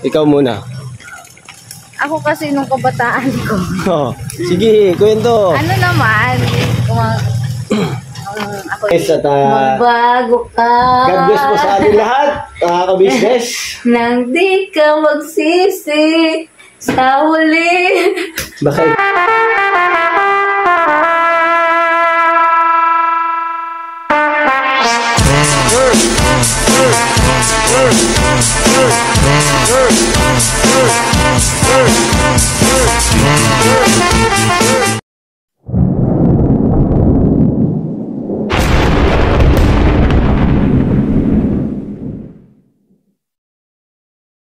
Ikaw muna. Ako kasi nung kabataan ko. Oh, sige, kwento. Ano naman, ako magbago ka. God bless po sa ating lahat, mga ka-business. Nang di ka magsisi sa huli. Bakit?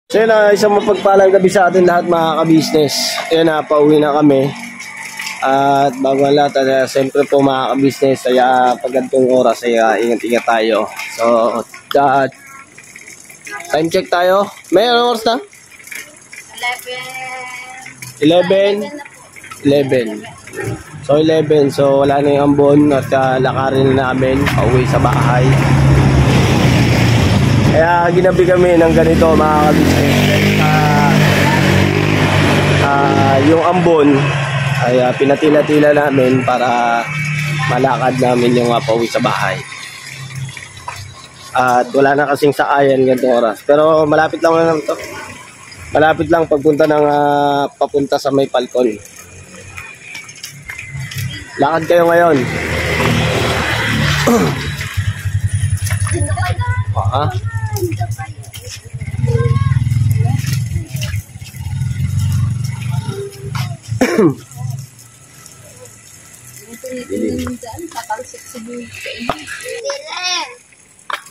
So yun na, isang mapagpalang gabi sa atin lahat mga ka-business. Ayan na, pauwi na kami. At bago ang lahat, siyempre po mga ka-business, kaya pag ganitong oras, kaya ingat-ingat tayo. So, time check tayo. May anong oras na? 11. So 11, so wala na yung ambon at lakarin na namin pauwi sa bahay. Kaya ginabi kami ng ganito mga ka-business. Yung ambon ay pinatila-tila namin para malakad namin yung pauwi sa bahay. At wala na kasing saayan ganitong oras. Pero malapit lang naman to. Malapit lang pagpunta ng papunta sa may Falcon. Lakad kayo ngayon. Ha?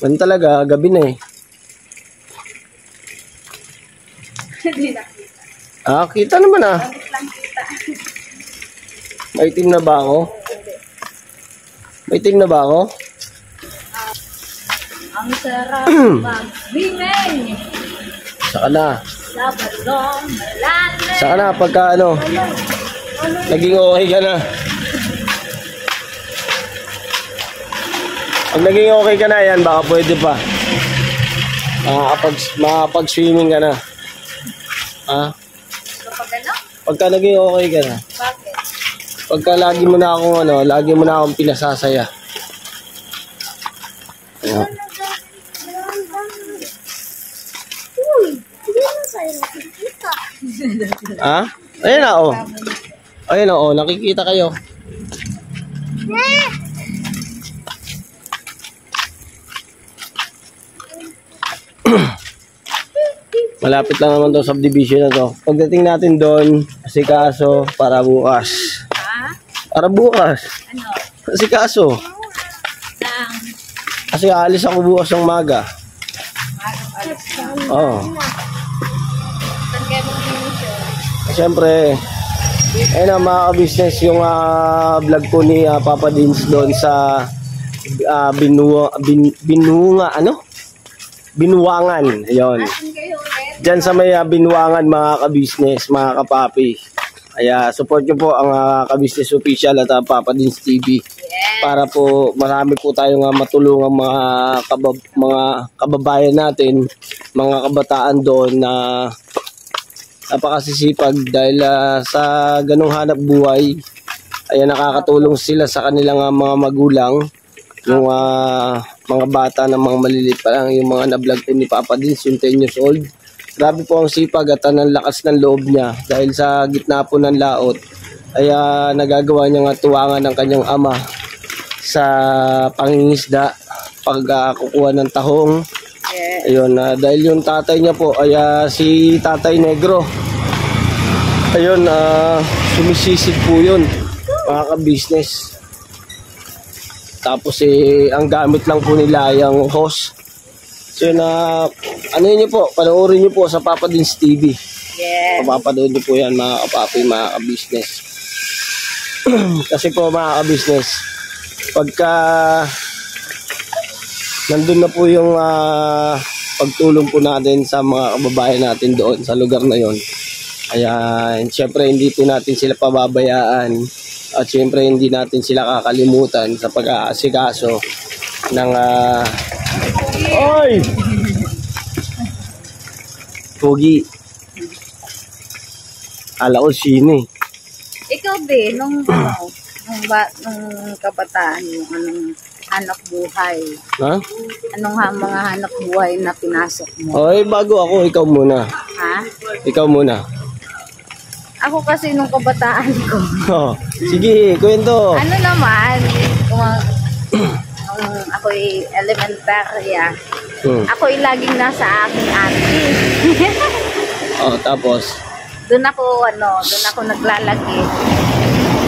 Man talaga, gabi na eh. Kita naman ah. May itim na ba ako? May itim na ba ako? Ang sarap magbingay. Saka na. Sa balong malalim. Saka na pagka ano, naging okay ka na. Pag naging okay ka na yan, baka pwede pa. Makapag-swimming ka na. Ha? Pagka naging okay ka na. Bakit? Pagka lagi mo na akong pinasasaya. Ayan. Hindi mo sa'yo nakikita. Ha? Ayun na oh. Ayun na oh, nakikita kayo. Malapit lang naman to subdivision na to. Pagdating natin doon, asikaso para bukas. Ha? Para bukas. Ano? Asikaso. Kasi aalis ako bukas ng maga. Oo. Siyempre, ayun na mga ka-business, yung vlog ko ni Papa Dins doon sa Binuangan. Ayun. Diyan sa may Binuangan mga ka-business, mga kapapi. Kaya support nyo po ang ka-business official at Papa Dins TV. Para po marami po tayong matulungang mga kababayan natin, mga kabataan doon na napakasisipag dahil sa ganung hanap buhay ay nakakatulong sila sa kanilang mga magulang, yung mga bata na mga maliliit pa lang, yung mga na-vlog po ni Papa Dins, yung 10 years old. Grabe po ang sipag at ang lakas ng loob niya dahil sa gitna po ng laot ay nagagawa niya nga tuwangan ng kanyang ama sa pangingisda pag kukuha ng tahong. Ayun, dahil yung tatay niya po ay si Tatay Negro. Ayun, sumisisid po yun mga ka-business. Tapos ang gamit lang po nila ay ang hose. So yun, ano niyo po, panoorin niyo po sa Papa Dins TV. Yes. Papapanood niyo po yan mga kapapi, mga ka-business. Kasi po mga ka-business, pagka nandun na po yung pagtulong po natin sa mga kababayan natin doon sa lugar na yon. Kaya siyempre hindi po natin sila pababayaan at siyempre hindi natin sila kakalimutan sa pag-aasikaso ng Pogi. Ala ko sino eh. Ikaw din, nung kabataan mo, anong hanap buhay? Ha? Anong mga hanap buhay na pinasok mo? Oy, bago ako, ikaw muna. Ha? Ikaw muna. Ako kasi nung kabataan ko. Oh, sige, kwento. Ano naman, nung ako'y elementarya, ako'y laging nasa aking auntie. Oh, tapos. Doon ako naglalagi.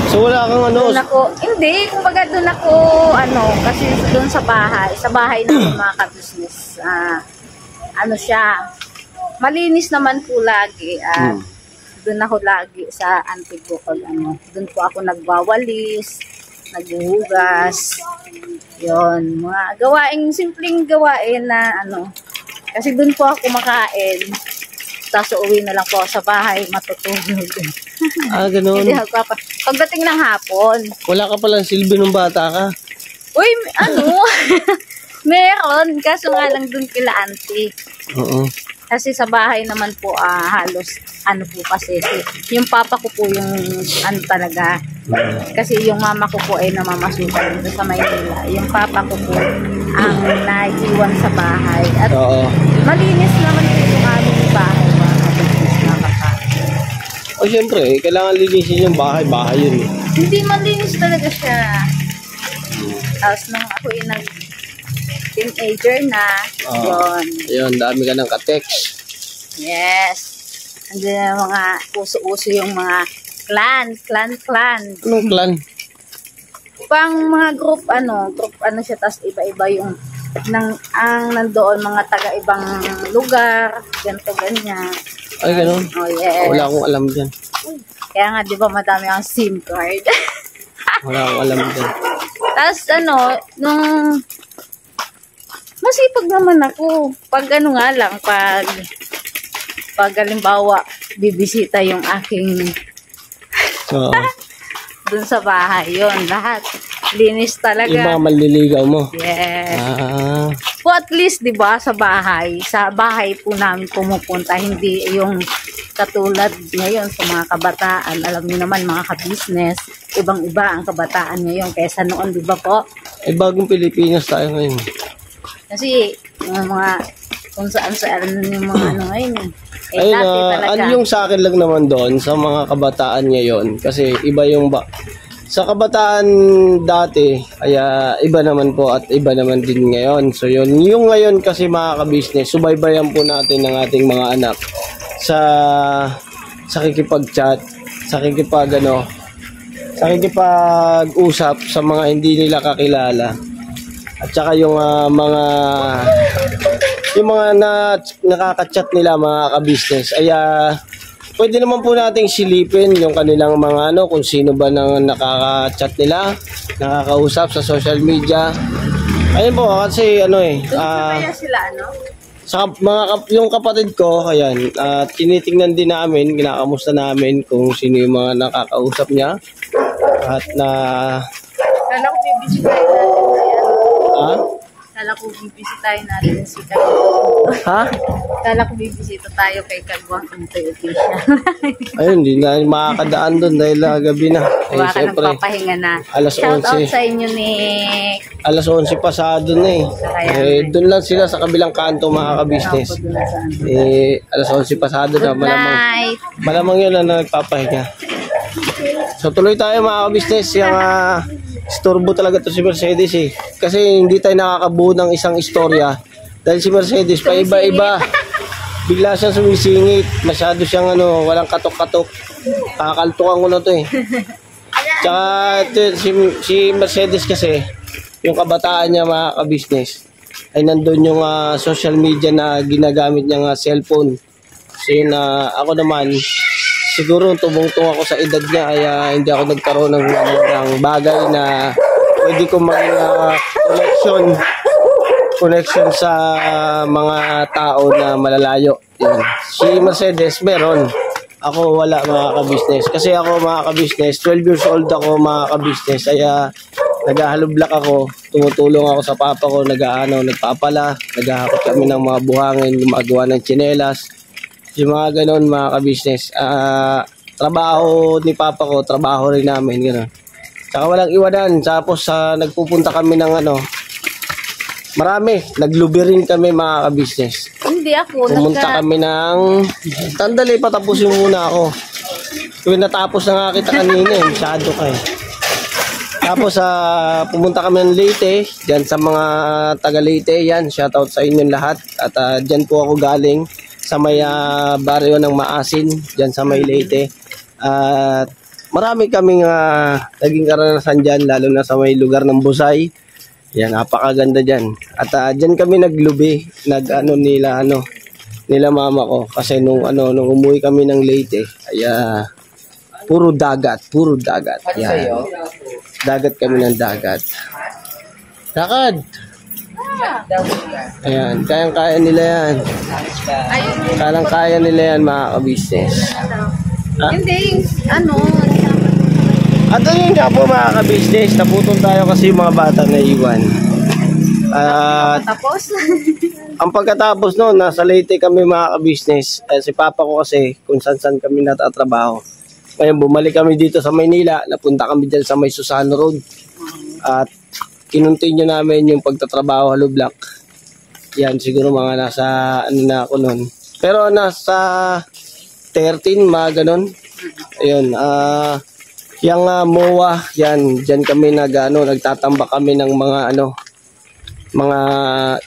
So wala kang ano? Hindi, kumbaga doon ako, kasi doon sa bahay ng mga ka-business, ano siya, malinis naman po lagi, doon ako lagi sa auntie ko, doon po ako nagwawalis, naghuhugas, yon, mga simpleng gawain na kasi doon po ako kumakain. Tapos uwi na lang po sa bahay, matutulog. Ganun. Hindi ako pagdating ng hapon. Wala ka palang silbi nung bata ka. Uy, meron. Kaso nga lang dun kila auntie. Oo. Kasi sa bahay naman po, halos, po kasi. Yung papa ko po yung, talaga. Kasi yung mama ko po ay namamasukan dito sa Maynila. Yung papa ko po, ang naiiwan sa bahay. At malinis naman po yung aming bahay. O syempre, kailangan linisin yung bahay yun. Hindi malinis talaga siya. Tapos nung ako yung nag-teenager na, Yun, dami ka ng ka-text. Yes. Andiyan na mga uso-uso yung mga clan. Anong clan? Pang mga group siya, tapos iba-iba yung nandoon mga taga-ibang lugar, ganito, ganyan. Ay, ganun? Oh, yes. Wala akong alam dyan. Kaya nga, di ba, madami ang SIM card. Wala akong alam dyan. Tapos, nung masipag naman ako. Pag halimbawa, bibisita yung aking dun sa bahay, yun, lahat. Linis talaga. Yung mga maliligaw mo? Yes. Po at least, di ba, sa bahay po namin pumupunta, hindi yung katulad ngayon sa mga kabataan. Alam niyo naman, mga ka-business, ibang-iba ang kabataan ngayon kaysa noon, di ba po? Bagong Pilipinas tayo ngayon. Kasi, yung mga, kung saan-saan yung mga ngayon. Ayun, ano yung sa akin lang naman doon sa mga kabataan ngayon, kasi iba yung sa kabataan dati, iba naman po at iba naman din ngayon. So yun, yung ngayon kasi mga ka-business, subaybayan po natin ng ating mga anak sa kikipag-chat, sa kikipag-usap sa mga hindi nila kakilala. At saka yung mga nakaka-chat nila mga ka-business, pwede naman po nating silipin yung kanilang mga kung sino ba nang nakaka-chat nila, nakakausap sa social media. Ayun po, kasi kaya sila, sa yung kapatid ko, tinitingnan din namin, kinakamusta namin kung sino yung mga nakakausap niya. At kala ko bibisitahin natin. Kala ko bibisitahin natin si Kagwang. Ha? Kala ko bibisita tayo kay Kagwang Intuition. Ayun, hindi na makakadaan doon dahil gabi na. Baka nagpapahinga na. Alas 11. Shout out sa inyo ni... Alas 11 pasado na doon lang sila sa kabilang kanto mga ka-business. Alas 11 pasado na. Malamang yun na nagpapahinga. So tuloy tayo mga ka-business. Yung istorbo talaga to si Mercedes kasi hindi tayo nakakabuo ng isang istorya dahil si Mercedes pa iba-iba, bigla siyang sumisingit, masyado siyang walang katok-katok. Kakaltukan ko na to tsaka si Mercedes kasi yung kabataan niya mga ka-business ay nandun yung social media na ginagamit niya cellphone. So yun, ako naman siguro tubong-tung ako sa edad niya kaya hindi ako nagkaroon ng bagay na pwede ko connection sa mga tao na malalayo. Yan. Si Mercedes meron. Ako wala mga ka-business. Kasi ako mga ka-business, 12 years old ako mga ka-business. Kaya naghahalublak ako, tumutulong ako sa papa ko, nagpapala, naghahakot kami ng mga buhangin, gumagawa ng tsinelas. Yung mga ganon mga ka-business. Trabaho ni Papa ko, trabaho rin namin, gano'n. Saka walang iwanan. Tapos nagpupunta kami ng marami. Naglubi rin kami mga ka-business. Hindi ako. Pumunta kami ng... Tandali, patapusin muna ako. Kung natapos na nga kita kanina, masyado ka eh. Tapos pumunta kami ng Leyte, dyan sa mga taga Leyte, yan, shoutout sa inyong lahat. At dyan po ako galing sa may baryo ng Maasin, dyan sa may Leyte. At marami kaming naging karanasan dyan, lalo na sa may lugar ng Busay. Yan, napakaganda dyan. At dyan kami naglubi, nila mama ko. Kasi nung umuwi kami ng Leyte, ay puro dagat. Yan. Dagat kami ng dagat. Lakad! Ayan, kayang-kaya nila yan. Kayang-kaya nila yan mga ka-business. Hindi, At yun nga po mga ka-business, naputol tayo kasi yung mga bata na iwan. tapos. Ang pagkatapos noon, nasa Leyte kami mga ka-business. Si Papa ko kasi kung saan kami natatrabaho. Ngayon bumalik kami dito sa Maynila, napunta kami dyan sa may Susano Road. At kinuntinyo namin yung pagtatrabaho Halublock. Yan siguro mga nasa na ako noon. Pero nasa 13 mga ganon. Ayun, yung MOA, yan, dyan kami nagtatambak kami ng mga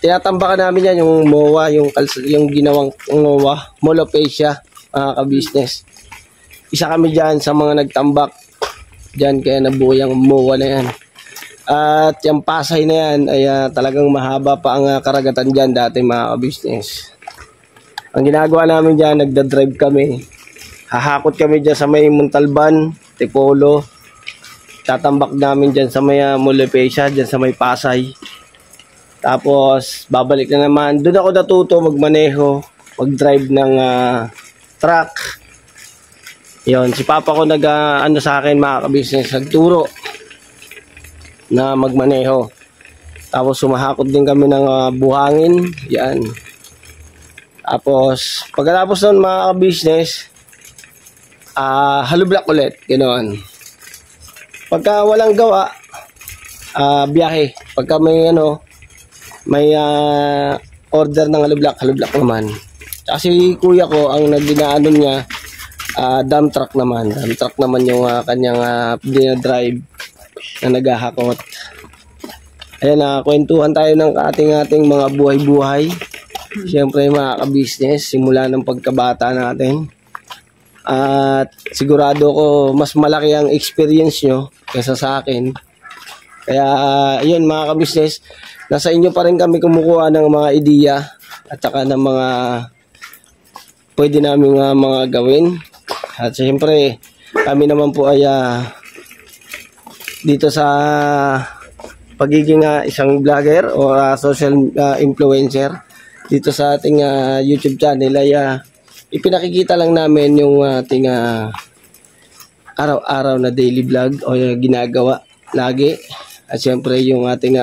tinatambakan namin yan, yung MOA, yung ginawang MOA, Mall of Asia, mga ka-business. Isa kami dyan sa mga nagtambak dyan, kaya nabuo yung MOA na yan. At yung Pasay na yan ay talagang mahaba pa ang karagatan dyan dati mga ka-business. Ang ginagawa namin dyan, nagdadrive kami. Hahakot kami dyan sa may Montalban, Tipolo. Tatambak namin dyan sa may Molopecia, dyan sa may Pasay. Tapos, babalik na naman. Doon ako natuto magmaneho, mag-drive ng truck. Yon, si Papa ko sa akin mga ka-business, nagturo na magmaneho. Tapos, sumahakot din kami ng buhangin. Yan. Tapos, pagkatapos nun mga ka-business, Halublock ulit, ganoon. Pagka walang gawa, biyahe. Pagka may order ng Halublock naman. Kasi kuya ko ang nagdinaanon niya, dump truck naman. Dump truck naman yung kanyang dinadrive na naghahakot. Ayan, kwentuhan tayo ng ating mga buhay-buhay. Siyempre mga ka-business, simula ng pagkabata natin. At sigurado ko mas malaki ang experience nyo kaysa sa akin. Kaya yun mga ka-business, nasa inyo pa rin kami kumukuha ng mga ideya at saka ng mga pwede namin mga gawin. At siyempre kami naman po ay dito sa pagiging isang vlogger o social influencer dito sa ating YouTube channel ay ipinakikita lang namin yung ating araw-araw na daily vlog o ginagawa lagi. At syempre yung ating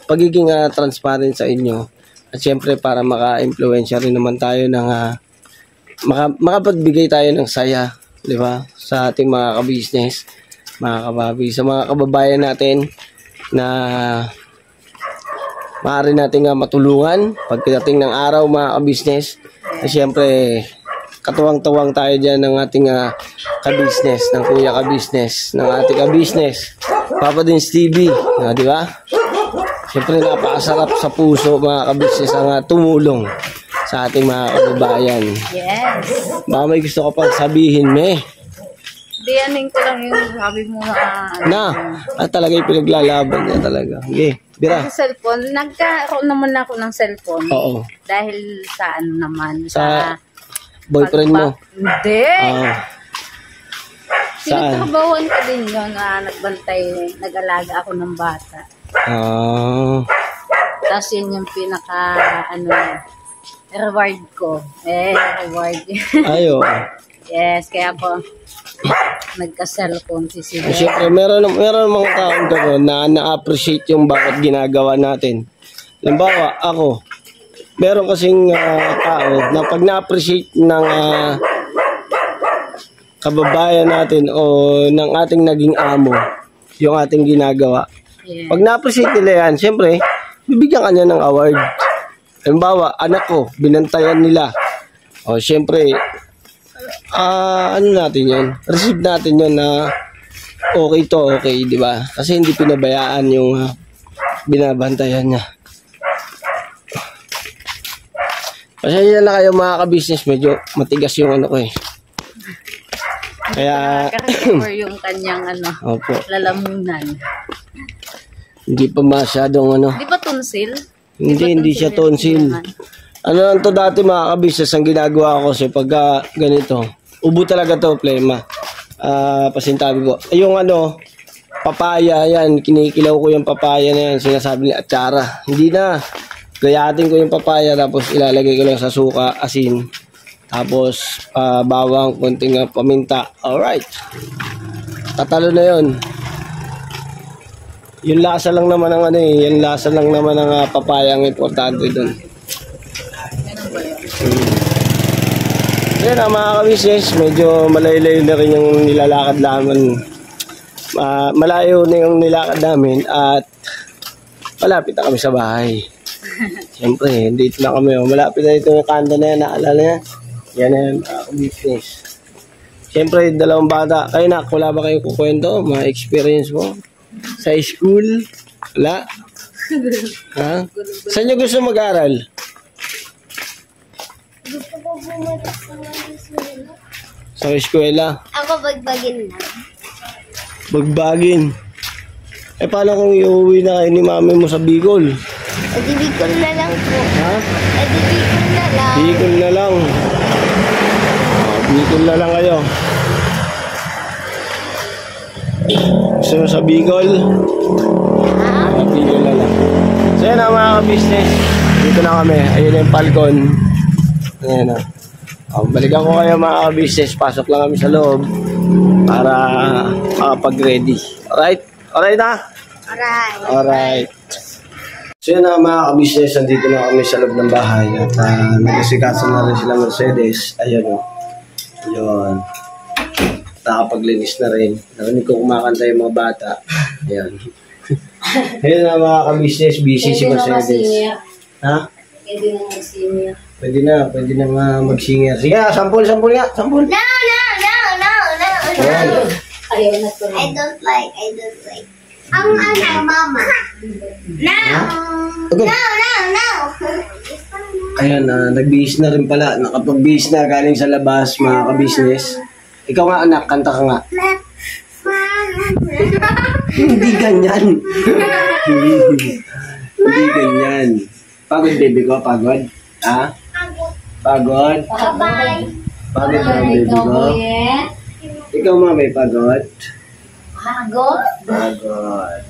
pagiging transparent sa inyo. At syempre para maka-influensya rin naman tayo ng makapagbigay tayo ng saya, di ba? Sa ating mga ka-business, mga kababi, sa mga kababayan natin na maaari nating matulungan pagdating ng araw mga ka-business. At syempre katuwang-tuwang tayo dyan ng ating ka-business, ng kuya ka-business, ng ating ka-business, Papa Dins TV, di ba? Siyempre napakasarap sa puso mga ka-business ang tumulong sa ating mga kababayan. Yes. Baka may gusto ko pang sabihin, me. Diyanin ko lang yung sabi mo talaga yung pinaglalaban niya talaga. Okay, bira. Sa cellphone, nagkaroon naman ako ng cellphone. Oo. Dahil sa naman, sa boyfriend mo? Hindi. Saan? Pinagtrabawan ko din yun, nagbantay, nag-alaga ako ng bata. Tapos yun yung reward ko. Reward. Ayo. Yes, kaya ako nagka-cellphone si Sila. Siyempre, meron mga taong gano'n na na-appreciate yung bakit ginagawa natin. Halimbawa, ako, meron kasing tao na pag na-appreciate ng kababayan natin o ng ating naging amo yung ating ginagawa. Yeah. Pag na-appreciate nila yan, siyempre, bibigyan ka niya ng award. Halimbawa, anak ko, binantayan nila. O, siyempre, ano natin yun? Receive natin yun na okay to, okay, di ba? Kasi hindi pinabayaan yung binabantayan niya. Pasensya na kayo mga ka-business, medyo matigas yung ano ko eh. Kaya, Naka-recover yung kanyang opo, lalamunan. hindi pa masyadong Di ba tonsil? hindi siya tonsil. Ano lang to dati mga ka-business, ang ginagawa ko kasi pagka ganito, ubo talaga to, plema. Pasintabi ko. Yung papaya yan, kinikilaw ko yung papaya na yan, sinasabi ni atsara. Hindi na. Gayatin ko yung papaya, tapos ilalagay ko lang sa suka, asin. Tapos, bawang, konting paminta. Alright. Tatalo na yun. Yung lasa lang naman ng yung lasa lang naman ng papaya ang importante doon. Yan mga ka-business, medyo malayo na rin yung nilalakad namin. Malayo na yung nilakad namin at malapit na kami sa bahay. Siyempre, dito na kami. Malapit na dito yung kanda na yan, naalala niya? Yan na yan, mga ka-business. Siyempre, dalawang bata. Kayo na, wala ba kayong kukwento? Mga experience mo? Sa school? Wala? Ha? Saan nyo gusto mag-aral? Gusto ko bumalik sa Venezuela. Sa eskwela? Ako bagbagin na. Bagbagin. Paano kung iuwi na kayo ni mami mo sa Bicol? Bicol na lang po. Ha? Bicol na lang. Bicol na lang. Bicol na lang kayo. Gusto mo sa Bicol? Bicol na lang. So yan ang mga ka-business. Dito na kami. Ayun yung Falcon. Ayan na. Balikan ko kayo mga ka-business. Pasok lang kami sa loob para makapag-ready. Alright? Alright na? Alright. Alright. So yun na mga ka-business. Nandito na kami sa loob ng bahay. At nagasikasan na rin sila Mercedes. Ayan o. Yun. Nakapaglinis na rin. Narinig ko kumakanta yung mga bata. Ayan. Ayun na mga ka-business. Busy si Mercedes. Ha? Pwede na mag-senior. Pwede na mag-singer. Sige, sampul nga. Sampul. No. Ayan. Ayaw na to. I don't like. Ang mama. No. Okay. No. Ayan, nag-bihis na rin pala. Nakapag-bihis na galing sa labas, mga ka-business. Ikaw nga anak, kanta ka nga. Hindi ganyan. Hindi ganyan. Pagod baby ko, pagod. Ha? Pagod? Bye. Pagod ba ang baby ko? Ikaw mami, pagod? Pagod? Pagod.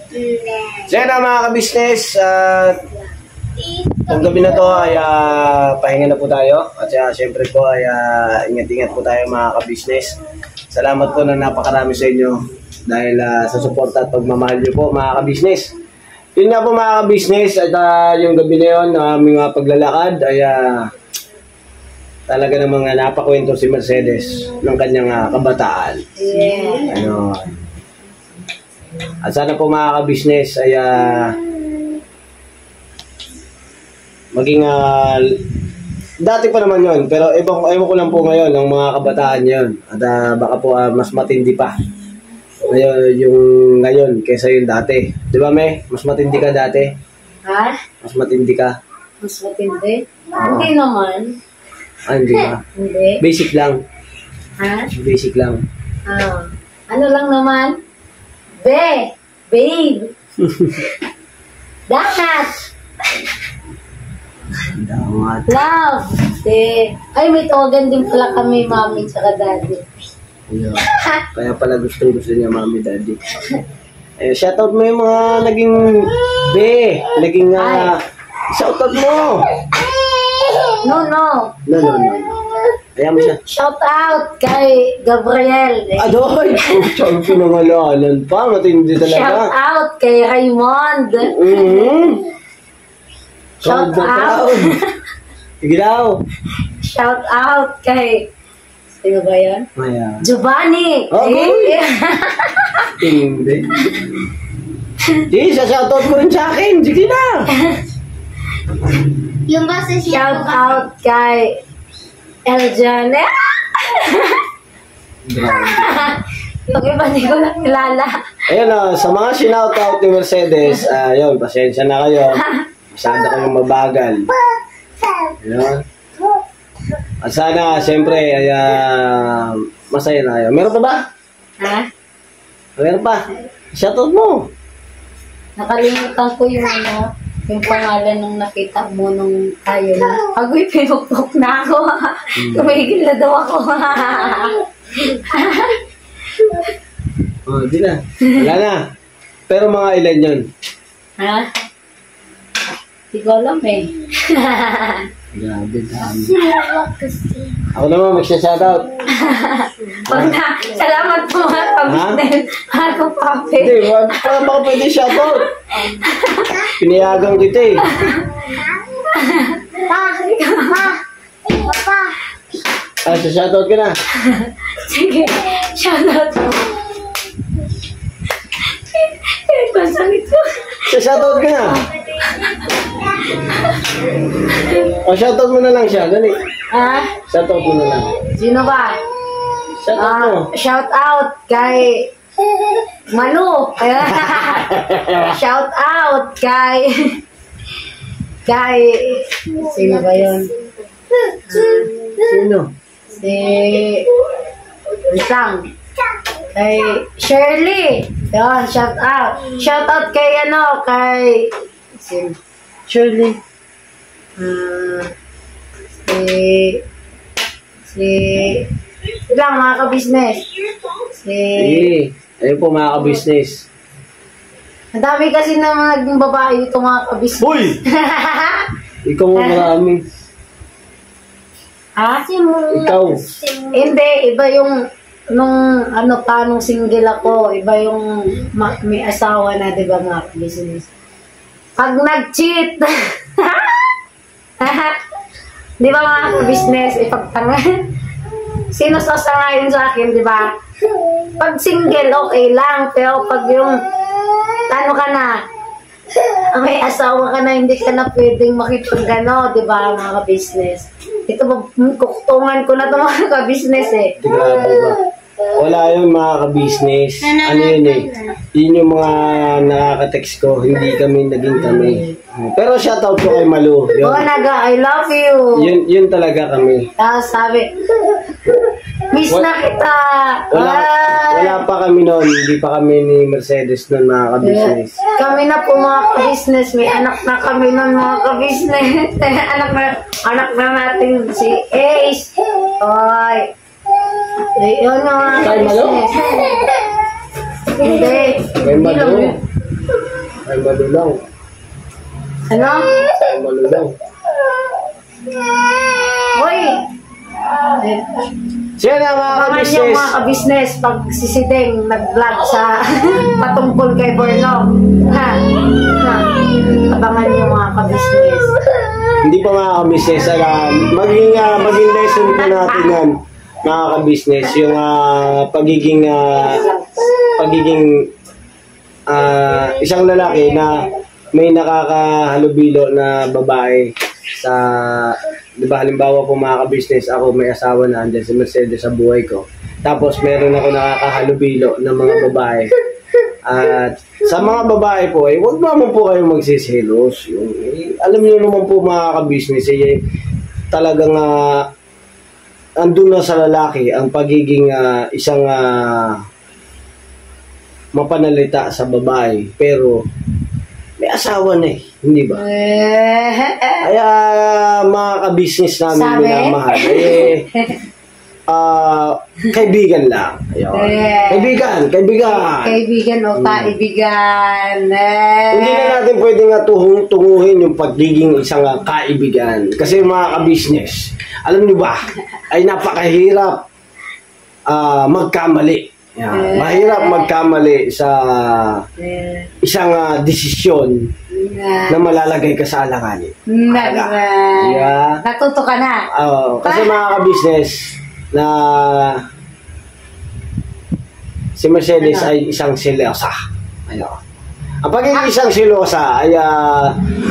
So yan na mga ka-business. Ang gabi na to ay pahinga na po tayo. At siyempre po ay ingat-ingat po tayo mga ka-business. Salamat po na napakarami sa inyo dahil sa suporta at pagmamahal nyo po mga ka-business. Yun nga po mga ka-business at yung gabi na yun aming mga paglalakad ay talaga namang napakwento si Mercedes ng kanyang kabataan. Yeah. Ayun. At sana po mga ka-business ay maging dati pa naman yon pero ewan ko lang po ngayon ng mga kabataan yon at baka po mas matindi pa yung ngayon kaysa yung dati, di ba me? Mas matindi ka dati? Ha? Mas matindi ka? Mas matindi? Hindi naman. Hindi ba? Hindi. Basic lang. Ha? Basic lang. Ano lang naman? Babe. Dapat. Damat. Love. Ay, may tawagan din pala kami, mami, tsaka daddy. Yeah. Kaya pala gusto niya mami, daddy. Shoutout mo yung mga naging shoutout mo. No. No. Ayan mo siya. Shout out kay Gabriel. Adoy! Siyang pinangalanan pa. Matindi Shout talaga. out kay Raymond. Mm-hmm. Shout Proud na out. proud. Sige daw. Shout out kay... Sino ba yan? Maya. Giovanni! Oh, hindi. Sige, sa-shoutout ko rin sa akin. Sige na. Yung ba sa Shout out kay Eljan. Yung iba hindi ko lang kilala. Ayun sa mga sinoutout ni Mercedes, yun, pasensya na kayo. Masyado kayong mabagal. Ayun. At sana, siyempre, ay masaya na kayo. Meron pa ba? Ha? Meron pa? Shoutout mo. Nakalimutan ko yung yung pangalan nung nakita mo nung tayo na. Agoy, pinupok na ako. Tumigil na daw ako. Di na. Wala na. Pero mga ilan yun? Ha? Hindi ko alam eh. Grabe, dami. Ako naman, magsha-shoutout. Pag na, salamat po mga kabisnes. Ako, papi. Hindi, baka pwede shoutout. Pinayagan kita eh. Shoutout ka na. Sige, shoutout po. Masakit ko. Shoutout ka na. Shoutout mo na lang siya, dali. Ha? Shoutout mo na lang. Sino ba? Shoutout mo. Shout out kay Manu. Shout out kay sino ba yun? Sino? Si Isang. Kay Shirley. Yun, shout out. Shout out kay kay Shirley. Si lang mga ka-business. Sige. Ayun po mga ka-business. Ang dami kasi ng mga naging babae dito mga ka-business. Uy! Ikaw mo marami. Ha? Ikaw. Hindi, iba yung nung nung single ako, iba yung may asawa na, di ba mga business. Pag nag-cheat, di ba mga business, ipagtangan. Sino sasangayon sa akin, di ba? Pag single, okay lang. Pero pag yung, ka na, may asawa ka na, hindi ka na pwedeng makipag-ano, di ba mga business. Ito, kukutungan ko na ito mga ka-business eh. Grabe ba? Wala yun mga ka-business. Ano yun eh? Yun yung mga nakaka-text ko. Hindi kami naging kami. Pero shoutout ko kay Malu. Yun. Oh, Naga, I love you. Yun talaga kami. Tapos sabi, miss na kita. Wala pa kami noon. Hindi pa kami ni Mercedes noon mga ka-business. Kami na po mga ka-business. May anak na kami noon mga ka-business. anak na natin si Ace. Oy. Yun na mga Kay Malu? Hindi. Kay Malu. Kay Malu lang. Ano? Kay Malu lang. Hoy! Siya na mga Abangan niyo ka-business. mga ka-business pag si Sideng nag-vlog sa patungkol kay Borlog. Ha? Abangan niyo mga ka-business. Hindi pa mga ka-business. Maging lesson po natin yan mga ka-business. Yung pagiging isang lalaki na may nakakahalubilo na babae sa, di ba halimbawa po mga ka-business, ako may asawa na andyan si Mercedes sa buhay ko. Tapos meron ako nakakahalubilo ng mga babae. At sa mga babae po, huwag naman po kayong magsiselos. Alam niyo naman po mga ka-business, talagang andun na sa lalaki ang pagiging isang mapanalita sa babae. Pero may asawa na eh, hindi ba? Kaya mga ka-business namin minamahal, kaibigan lang. Ayun. Kaibigan. Kaibigan o kaibigan. Hindi na natin pwede nga tunguhin yung pagiging isang kaibigan. Kasi mga ka-business, alam niyo ba, ay napakahirap magkamali. Yan. Mahirap magkamali sa isang desisyon na malalagay ka sa alanganin. Yeah. Natuto ka na. Kasi mga ka-business na si Mercedes ay isang silosa. Ayun. Ang pagiging isang silosa ay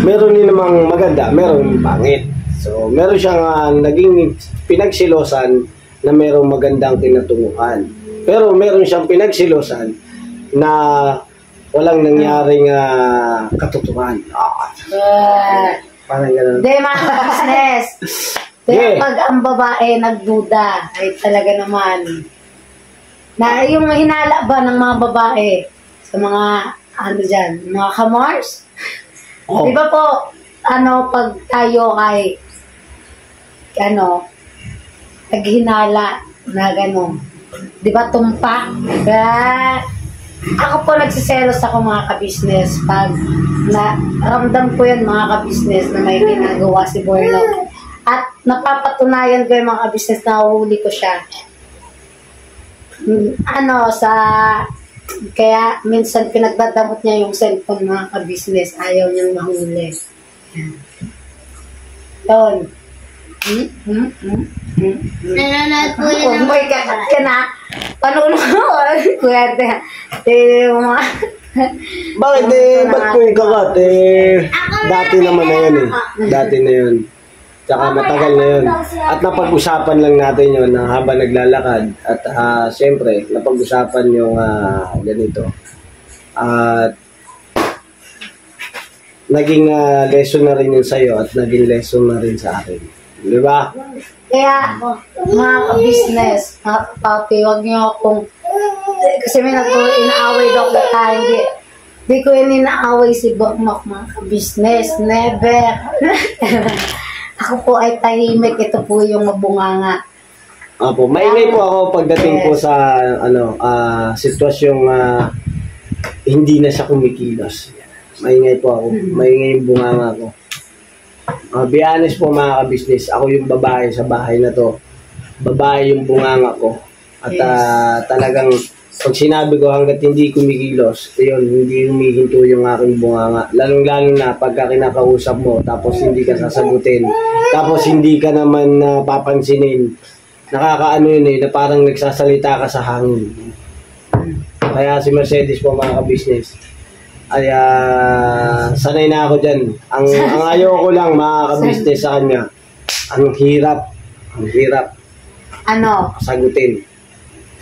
meron din namang maganda, meron pangit. So, meron siyang naging pinagsilosan na merong magandang tinatunguhan. Pero meron siyang pinagsilosan na walang nangyaring katotohanan. Parang gano'n. Hindi, mga business. Kaya pag ang babae nagduda, ay talaga naman, na yung hinala ba ng mga babae sa mga, mga kamars? Oh. Di ba po, pag tayo ay, naghinala na gano'n. Di ba tumpak? Kaya, ako po nagsiselos ako mga ka-business pag ramdam ko yan mga ka-business na may ginagawa si Borlo. At napapatunayan ko yung mga ka-business na huli ko siya. Kaya minsan pinagdadamot niya yung cellphone mga ka-business, ayaw niyang mahuli. Yun. Nanonood po yun. Oh my God, yan ha. Paano Kuwerte. Bakit ba't po yung kakat? Dati naman na yun Dati na yun. Tsaka matagal na yun. At napag-usapan lang natin yun habang naglalakad. At siyempre, napag-usapan yung ganito. At naging lesson na rin yun sa'yo at naging lesson na rin sa akin. Di ba? Kaya, mga ka-business, mga kapapi, huwag niyo akong, kasi may inaaway daw ko tayo, hindi ko inaaway si Bokmok, mga ka-business, never. Ako po ay tahimik, ito po yung mabunganga. Opo, maingay po ako pagdating po sa, sitwasyong hindi na siya kumikilos. Maingay po ako, maingay yung bunganga ko. Be honest po mga ka-business, ako yung babae sa bahay na to. Babae yung bunganga ko. At talagang pag sinabi ko hanggat hindi kumikilos, yun, hindi humihinto yung aking bunganga. Lalong-lalo na pagka kinakausap mo, tapos hindi ka sasagutin. Tapos hindi ka naman papansinin. Nakakaano yun na parang nagsasalita ka sa hangin. Kaya si Mercedes po mga ka-business, ay sanay na ako dyan. Ang ayaw ko lang mga ka-business sa kanya, ang hirap sagutin.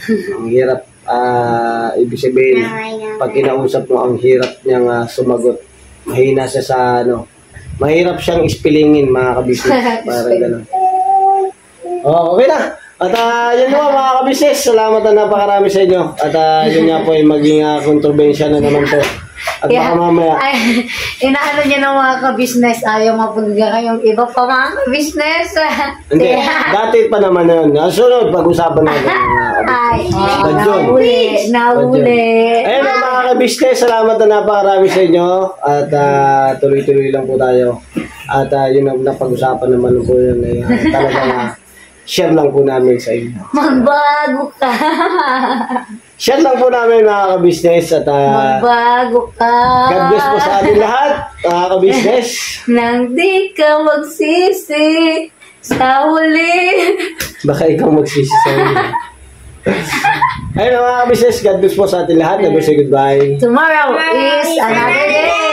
Ang hirap, ibig sabihin, pag kinausap mo, ang hirap niyang sumagot. Mahina siya sa mahirap siyang ispilingin mga ka-business. Parang gano'n. Okay na. At yun naman mga ka-business, salamat na napakarami sa inyo. At yun nga po ay maging kontrobensya na naman to. At baka mamaya. Inaano niya ng mga ka-business, ayaw mapulga kayong iba pa mga ka-business. Hindi, dati pa naman na yun. Sunod, pag-usapan natin. Nahuli. Ayun mga ka-business, salamat na napakarami sa inyo. At tuloy-tuloy lang po tayo. At yun ang napag-usapan naman po yun. Talagang share lang po namin sa inyo. Magbago ka. Share lang po namin mga ka-business at magbago ka. God bless po sa ating lahat, mga ka-business. Nang di ka magsisi sa huli. Baka ikaw magsisi sa huli. Ayun mga ka-business, God bless po sa ating lahat. Never say goodbye. Tomorrow is another day.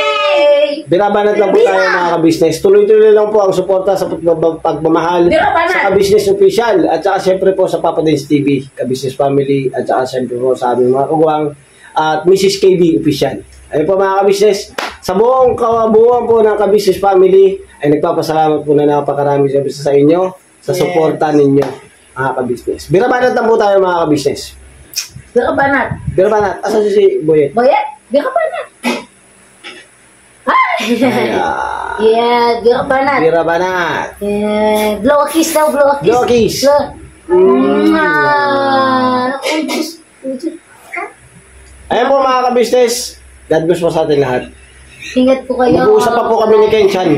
Birabanat lang po tayo mga ka-business. Tuloy-tuloy lang po ang suporta sa pagmamahal sa ka-business official at saka siyempre po sa Papa Dance TV, ka-business family at saka siyempre po sa aming mga kagawang at Mrs. KB official. Ayun po mga ka-business, sa buong kabuuan po ng ka-business family ay nagpapasalamat po na napakarami sa inyo sa suporta ninyo mga ka-business. Birabanat lang po tayo mga ka-business. Birabanat. Asan si Boyet? Birabanat. Yeah, birabanat. Blow a kiss daw, blow a kiss. Ayan po mga ka-business, God bless po sa atin lahat. Ingat po kayo. Mag-uusap pa po kami ni Ken Chan.